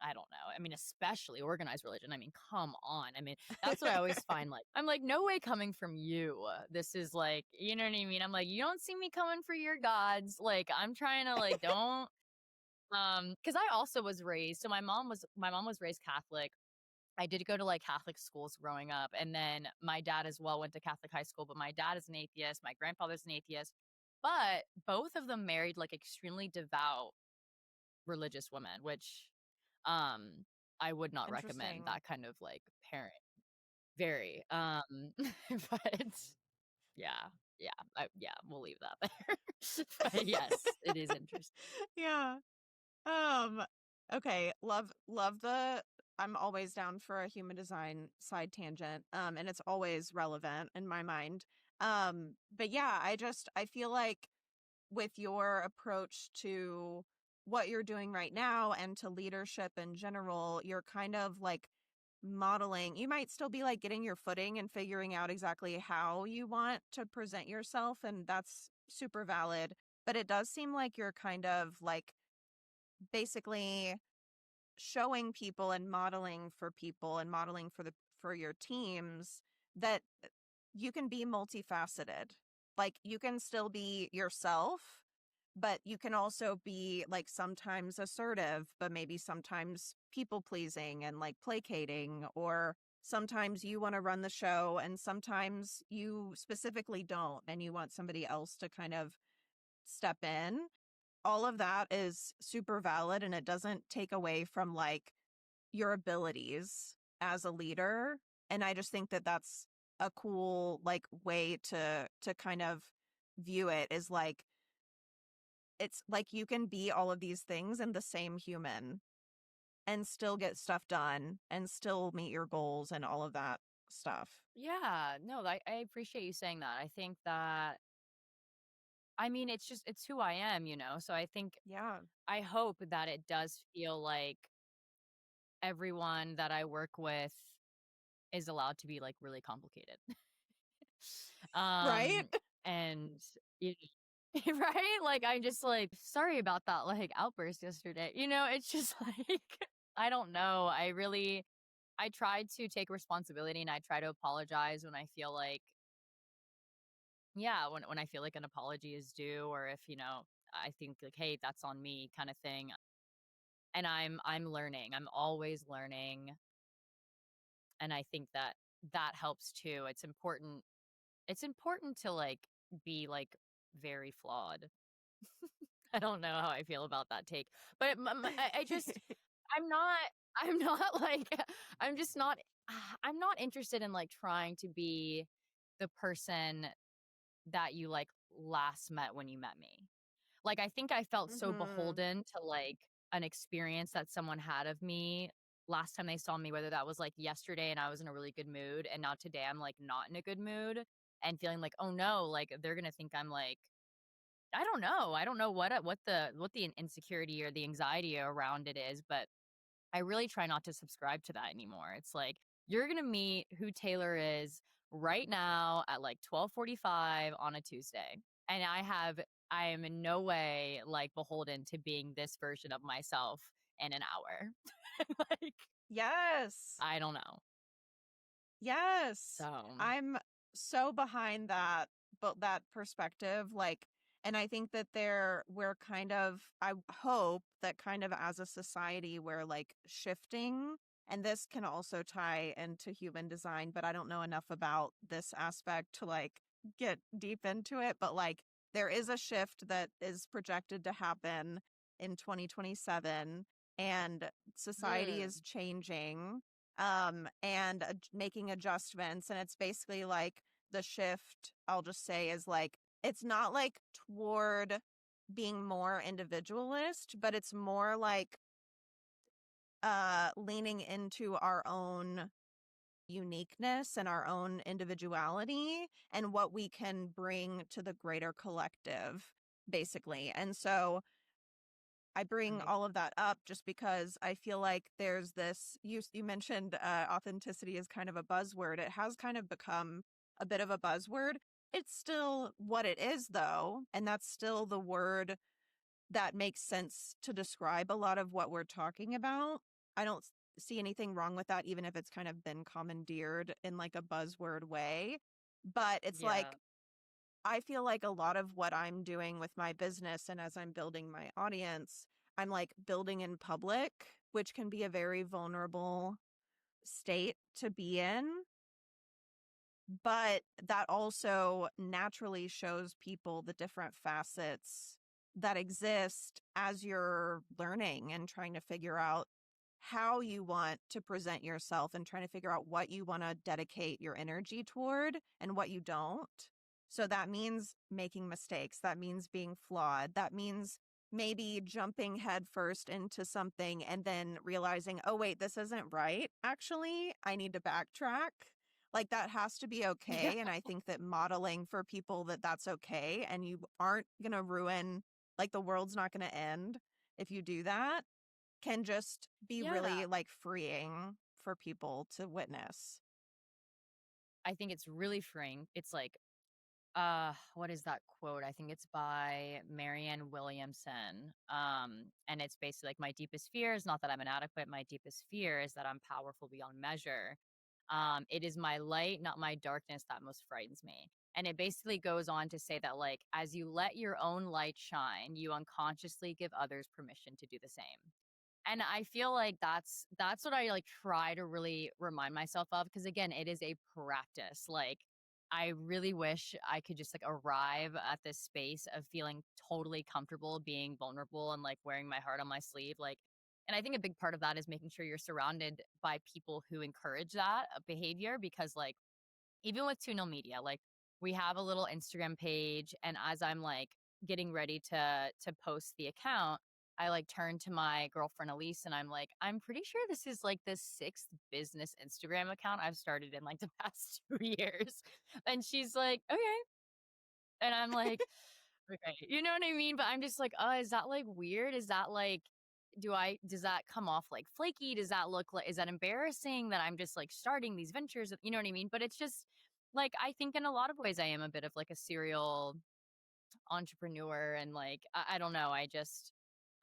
I don't know. I mean, especially organized religion. I mean, come on. I mean, that's what I always find, like, I'm like, no way coming from you. This is like, you know what I mean? I'm like, you don't see me coming for your gods. Like, I'm trying to, like, don't because I also was raised, so my mom was raised Catholic. I did go to, like, Catholic schools growing up, and then my dad as well went to Catholic high school, but my dad is an atheist, my grandfather's an atheist, but both of them married, like, extremely devout religious women, which, um, I would not recommend Interesting. that kind of, like, parent. Very, but yeah, yeah, we'll leave that there. But yes, it is interesting. Yeah. Um, okay. Love the I'm always down for a human design side tangent. And it's always relevant in my mind. But yeah, I feel like with your approach to what you're doing right now and to leadership in general, you're kind of like modeling. You might still be like getting your footing and figuring out exactly how you want to present yourself, and that's super valid. But it does seem like you're kind of like basically showing people and modeling for people and modeling for your teams that you can be multifaceted. Like you can still be yourself, but you can also be like sometimes assertive, but maybe sometimes people pleasing and like placating, or sometimes you want to run the show and sometimes you specifically don't and you want somebody else to kind of step in. All of that is super valid and it doesn't take away from like your abilities as a leader. And I just think that that's a cool like way to kind of view it, is like it's like you can be all of these things in the same human and still get stuff done and still meet your goals and all of that stuff. Yeah, no, I appreciate you saying that. I think that, I mean, it's who I am, so I think Yeah. I hope that it does feel like everyone that I work with is allowed to be, like, really complicated. Right? Um, and you right? Like, I'm just like, "Sorry about that, like, outburst yesterday." It's just like, I don't know. I try to take responsibility and I try to apologize when I feel like, yeah, when I feel like an apology is due, or if, I think like, "Hey, that's on me," kinda thing. And I'm learning. I'm always learning, and I think that that helps too. It's important to, like, be, like, very flawed. I don't know how I feel about that take, but I just I'm not I'm not like I'm just not I'm not interested in, like, trying to be the person that you, like, last met when you met me. Like, I think I felt so Mhm. beholden to, like, an experience that someone had of me last time they saw me, whether that was, like, yesterday and I was in a really good mood, and now today I'm, like, not in a good mood and feeling like, "Oh, no," like, they're gonna think I'm, like I don't know. I don't know what the insecurity or the anxiety around it is, but I really try not to subscribe to that anymore. It's like, you're gonna meet who Taylor is right now at, like, 12:45 on a Tuesday, and I am in no way, like, beholden to being this version of myself in an hour. Like, Yes. I don't know. Yes. So, I'm so behind that, but that perspective, like, and I think that we're kind of, I hope that kind of as a society, we're like shifting, and this can also tie into human design, but I don't know enough about this aspect to like get deep into it. But like, there is a shift that is projected to happen in 2027, and society is mm, changing and making adjustments. And it's basically like the shift, I'll just say, is like, it's not like toward being more individualist, but it's more like leaning into our own uniqueness and our own individuality and what we can bring to the greater collective, basically. And so I bring right. all of that up just because I feel like there's this, you mentioned authenticity is kind of a buzzword. It has kind of become a bit of a buzzword. It's still what it is though, and that's still the word that makes sense to describe a lot of what we're talking about. I don't see anything wrong with that, even if it's kind of been commandeered in like a buzzword way. But it's Yeah. like I feel like a lot of what I'm doing with my business and as I'm building my audience, I'm like building in public, which can be a very vulnerable state to be in. But that also naturally shows people the different facets that exist as you're learning and trying to figure out how you want to present yourself and trying to figure out what you want to dedicate your energy toward and what you don't. So that means making mistakes. That means being flawed. That means maybe jumping headfirst into something and then realizing, oh, wait, this isn't right. Actually, I need to backtrack. Like that has to be Yeah. okay. And I think that modeling for people that that's okay and you aren't going to ruin, like the world's not going to end if you do that, can just be Yeah. really like freeing for people to witness. I think it's really freeing. It's like, what is that quote? I think it's by Marianne Williamson. And it's basically like, my deepest fear is not that I'm inadequate. My deepest fear is that I'm powerful beyond measure. It is my light, not my darkness, that most frightens me. And it basically goes on to say that, like, as you let your own light shine, you unconsciously give others permission to do the same. And I feel like that's what I, like, try to really remind myself of, because again, it is a practice. Like, I really wish I could just, like, arrive at this space of feeling totally comfortable being vulnerable and, like, wearing my heart on my sleeve, like, and I think a big part of that is making sure you're surrounded by people who encourage that, behavior, because, like, even with Tunnel Media, like, we have a little Instagram page, and as I'm, like, getting ready to post the account, I, like, turn to my girlfriend Elise, and I'm like, "I'm pretty sure this is, like, the 6th business Instagram account I've started in, like, the past 2 years." And she's like, "Okay." And I'm like, "Okay." You know what I mean? But I'm just like, "Oh, is that, like, weird? Is that, like does that come off, like, flaky? Does that look like is that embarrassing that I'm just, like, starting these ventures?" You know what I mean? But it's just, like, I think in a lot of ways I am a bit of, like, a serial entrepreneur, and, like, I don't know,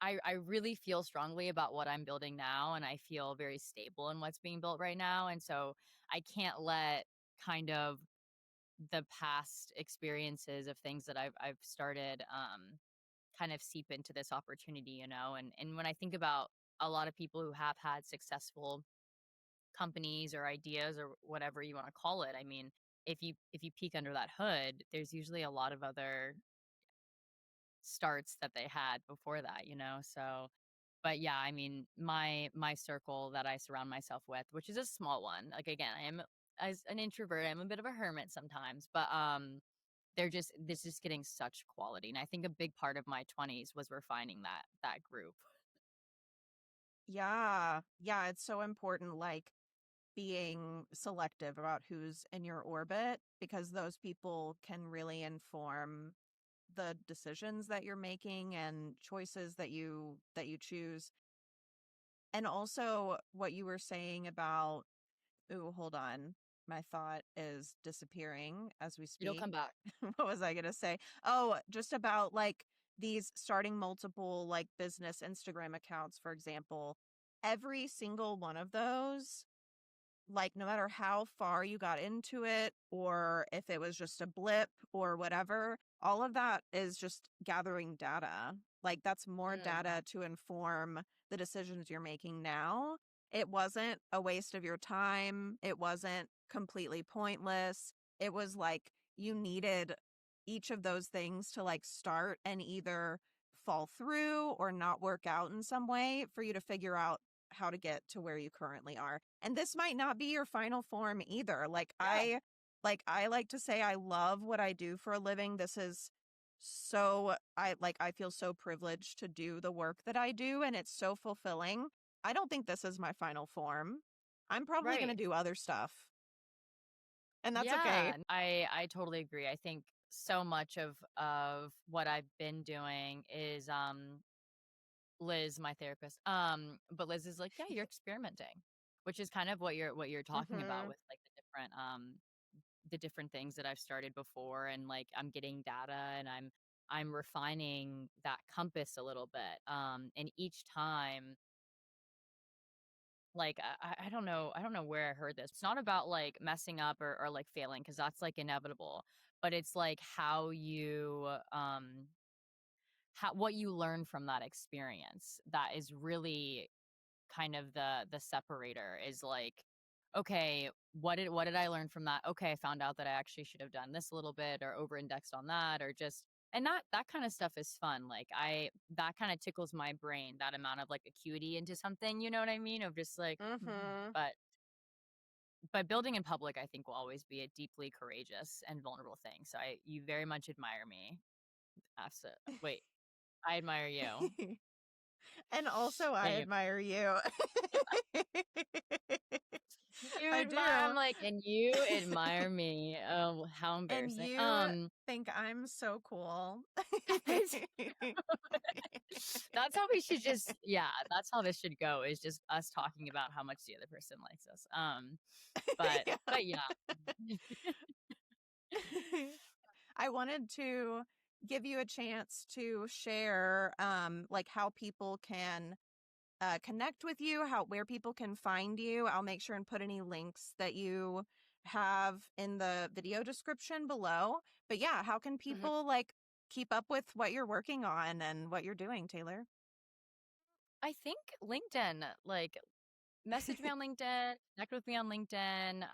I really feel strongly about what I'm building now, and I feel very stable in what's being built right now, and so I can't let kind of the past experiences of things that I've started, kind of seep into this opportunity, you know? And when I think about a lot of people who have had successful companies or ideas or whatever you want to call it. I mean, if you peek under that hood, there's usually a lot of other starts that they had before that, you know? So, but yeah, I mean, my circle that I surround myself with, which is a small one. Like again, I am as an introvert, I'm a bit of a hermit sometimes, but they're just this is getting such quality. And I think a big part of my 20s was refining that group. Yeah. Yeah, it's so important, like, being selective about who's in your orbit because those people can really inform the decisions that you're making and choices that you choose. And also what you were saying about, ooh, hold on. My thought is disappearing as we It'll speak. come back. What was I going to say? Oh, just about like these starting multiple like business Instagram accounts, for example. Every single one of those, like no matter how far you got into it or if it was just a blip or whatever, all of that is just gathering data. Like that's more Mm, data to inform the decisions you're making now. It wasn't a waste of your time. It wasn't completely pointless. It was like you needed each of those things to like start and either fall through or not work out in some way for you to figure out how to get to where you currently are. And this might not be your final form either. yeah, I like to say I love what I do for a living. This is so I feel so privileged to do the work that I do and it's so fulfilling. I don't think this is my final form. I'm probably going to right. do other stuff, and that's okay. Yeah, I totally agree. I think so much of what I've been doing is Liz, my therapist. But Liz is like, yeah, you're experimenting, which is kind of what you're talking about Mhm. with like the different things that I've started before, and like I'm getting data and I'm refining that compass a little bit. And each time, like I don't know where I heard this. It's not about like messing up or like failing because that's like inevitable, but it's like how what you learn from that experience that is really kind of the separator is like, okay, what did I learn from that? Okay, I found out that I actually should have done this a little bit or over indexed on that or just and that kind of stuff is fun. Like I that kind of tickles my brain, that amount of like acuity into something, you know what I mean? Of just like Mhm. but building in public I think will always be a deeply courageous and vulnerable thing. So I you very much admire me. Absolutely. Wait, I admire you. And also I Same. admire you. You I admire do. I'm like, "And you admire me." Oh, how And embarrassing. you think I'm so cool. That's how we should just yeah, that's how this should go, is just us talking about how much the other person likes us. Yeah. But yeah. I wanted to give you a chance to share like how people can connect with you, how where people can find you. I'll make sure and put any links that you have in the video description below. But yeah, how can Mhm. people like keep up with what you're working on and what you're doing, Taylor? I think LinkedIn, like, message me on LinkedIn, connect with me on LinkedIn.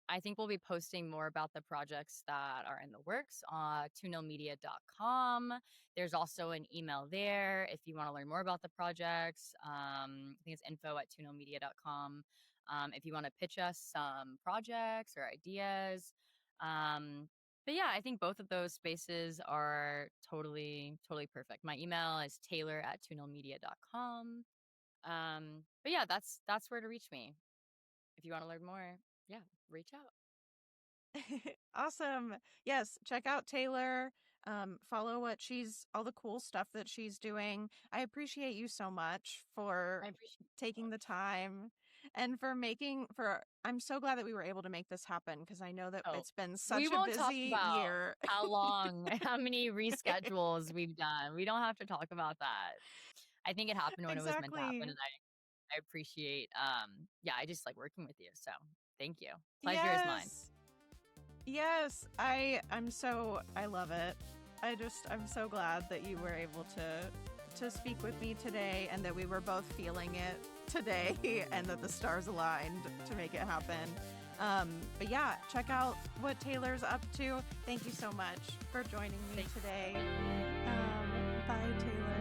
I think we'll be posting more about the projects that are in the works on tunelmedia.com. There's also an email there if you want to learn more about the projects. I think it's info@tunelmedia.com. If you want to pitch us some projects or ideas. Um, but yeah, I think both of those spaces are totally perfect. My email is taylor@tunelmedia.com. But yeah, that's where to reach me. If you want to learn more, yeah, reach out. Awesome. Yes, check out Taylor. Follow all the cool stuff that she's doing. I appreciate you so much for I appreciate it so taking the much. time and I'm so glad that we were able to make this happen because I know that Oh, it's been we such a won't talk busy about year. how long, how many reschedules we've done. We don't have to talk about that. I think it happened when it was meant to happen, Exactly. and I appreciate, yeah, I just like working with you. So thank you. Pleasure is mine. Yes. Yes. I love it. I'm so glad that you were able to speak with me today and that we were both feeling it. today and that the stars aligned to make it happen. But yeah, check out what Taylor's up to. Thank you so much for joining me Thank today. Bye, Taylor.